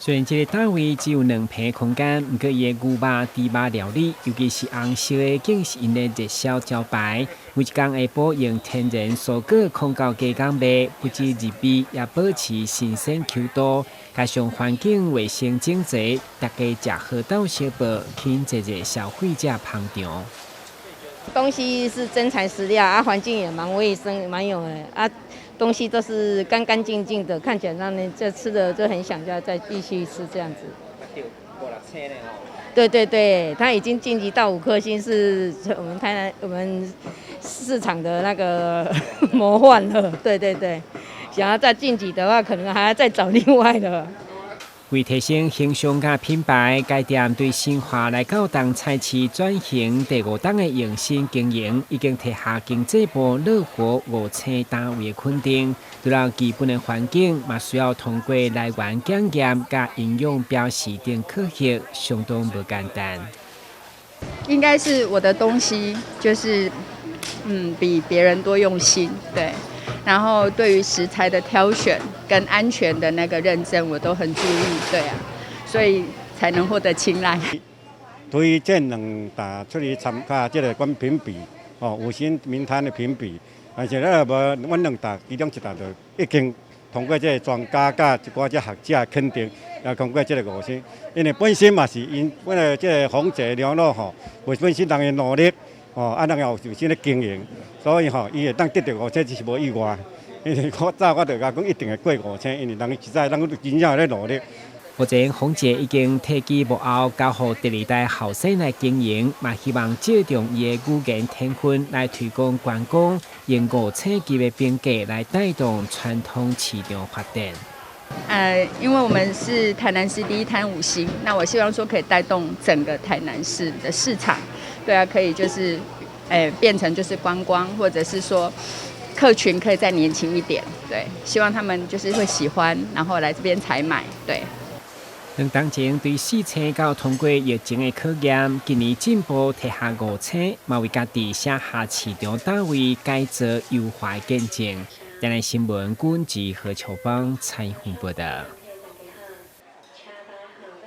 虽然这个单位只有2平空间，不过伊的牛肉、猪肉料理，尤其是红色的，竟是因的热销招牌。每一天下晡用天然蔬果控到加工卖，不止入味，也保持新鲜 Q 度。加上环境卫生整洁，大家食好到小报，吸引一消费者捧场。东西是真材实料啊，环境也蛮卫生，蛮有啊。东西都是干干净净的，看起来让人这吃的就很想再继续吃这样子。对对对，它已经晋级到5颗星，是我们市场的那个魔幻了。对对对，想要再晋级的话，可能还要再找另外的。为提升形象甲品牌，该店对新华来到东菜市转型第5档的用心经营，已经摕下经济部乐活5星单位的肯定。除了基本的环境，嘛需要通过来源检验甲营养标示等科学，相当不简单。应该是我的东西就是比别人多用心，对。然后对于食材的挑选跟安全的那个认证，我都很注意，对啊，所以才能获得青睐。推荐2大出去参加这个管评比，5星名摊的评比，而且阮2大其中1大就已经通过这个专家甲一寡这学者肯定，也通过这个5星。因为本身嘛是因为了这个丰泽牛肉为本身人的努力。人也有用心咧经营，所以伊会当得到5星，这是无意外。因为我就甲讲一定会过5星，因为人实在真正咧努力。目前丰泽已经提起幕后，交予第2代后生来经营，嘛希望借重伊的语言天分来推广观光，用5星级的评价来带动传统市场发展。因为我们是台南市第1摊5星，那我希望说可以带动整个台南市的市场。对啊，可以就是，变成就是观光，或者是说客群可以再年轻一点，对，希望他们就是会喜欢，然后来这边采买，对。2档前对4星到通过疫情的考验，今年进步摕下5星，嘛为家己写下市场单位改造优化见证。台南新闻管制何秋芳采访报道。